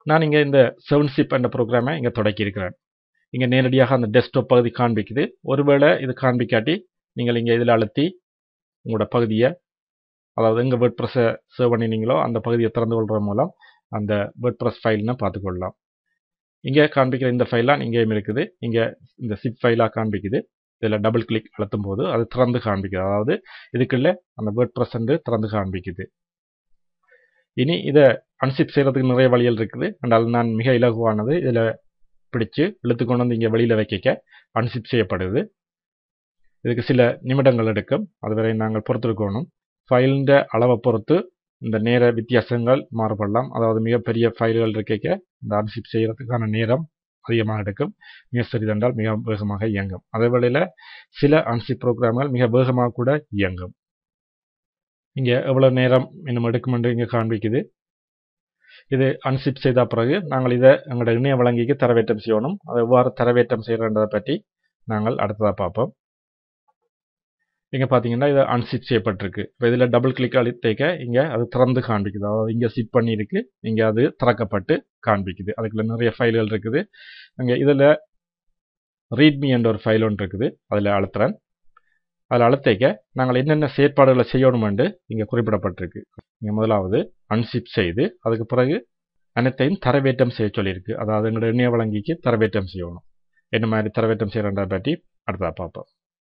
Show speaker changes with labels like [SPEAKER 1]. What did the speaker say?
[SPEAKER 1] நான் இங்கே இந்த 7zip என்ற ப்ரோக்ராமை இங்கே தொடக்கி இருக்கிறேன். இங்கே நேரடியாக அந்த டெஸ்க்டாப் பகுதி காண்பிக்குது. ஒருவேளை இது காண்பிக்காட்டி நீங்கள் இங்கே இதில் அழுத்தி உங்களோட பகுதியை, அதாவது எங்கே வேர்ட்பிரஸை சேவ் பண்ணினீங்களோ அந்த பகுதியை திறந்து கொள்வது மூலம் அந்த வேர்ட்பிரஸ் ஃபைல்னு பார்த்துக்கொள்ளலாம். இங்கே காண்பிக்கிற இந்த ஃபைலாக இங்கேயும் இருக்குது. இங்கே இந்த zip ஃபைலாக காண்பிக்குது. இதில் டபுள் கிளிக் அழுத்தும் போது அது திறந்து காண்பிக்குது. அதாவது இதுக்குள்ள அந்த வேர்ட்பிரஸ் திறந்து காண்பிக்குது. இனி இதை அன்சிப் செய்கிறதுக்கு நிறைய வழிகள் இருக்குது. ஆனால் நான் மிக இலகுவானது, இதில் பிடிச்சு இழுத்து கொண்டு வந்து இங்கே வெளியில் வைக்க அன்சிப் செய்யப்படுது. இதுக்கு சில நிமிடங்கள் எடுக்கும். அதுவரை நாங்கள் பொறுத்திருக்கணும். ஃபைலின் அளவை பொறுத்து இந்த நேர வித்தியாசங்கள் மாறுபடலாம். அதாவது மிகப்பெரிய ஃபைல்கள் இருக்க இந்த அன்சிப் செய்கிறதுக்கான நேரம் அதிகமாக எடுக்கும். மிக சிறிதென்றால் மிக வேகமாக இயங்கும். அதே வேளையில் சில அன்சிப் ப்ரோக்ராம்கள் மிக வேகமாக கூட இயங்கும். இங்கே எவ்வளவு நேரம் இன்னும் எடுக்கும் என்று இங்கே காண்பிக்குது. இது அன்சிப் செய்த பிறகு நாங்கள் இதை எங்களோட இணைய வழங்கிக்கு தரவேற்றம் செய்யணும். அதை எவ்வாறு தரவேற்றம் செய்யறதை பற்றி நாங்கள் அடுத்ததாக பார்ப்போம். இங்கே பார்த்தீங்கன்னா இது அன்சிப் செய்யப்பட்டிருக்கு. இப்போ இதில் டபுள் கிளிக் அழுத்திக்க இங்கே அது திறந்து காண்பிக்குது. அதாவது இங்கே சிப் பண்ணியிருக்கு, இங்கே அது திறக்கப்பட்டு காண்பிக்குது. அதுக்குள்ள நிறைய ஃபைல்கள் இருக்குது. இங்கே இதில் ரீட்மி என்ற ஒரு ஃபைல் ஒன்று இருக்குது. அதில் அழுத்துறேன். அதில் அழுத்திக்க நாங்கள் என்னென்ன செயற்பாடுகளை செய்யணும் என்று இங்கே குறிப்பிடப்பட்டிருக்கு. இங்கே முதலாவது அன்சிப் செய்து அதுக்கு பிறகு அனைத்தையும் தரவேற்றம் செய்ய சொல்லியிருக்கு. அதாவது எங்களோட இணைய வழங்கிக்கு தரவேற்றம் செய்யணும். என்ன மாதிரி தரவேற்றம் செய்யறதை பற்றி அடுத்ததாக பார்ப்போம்.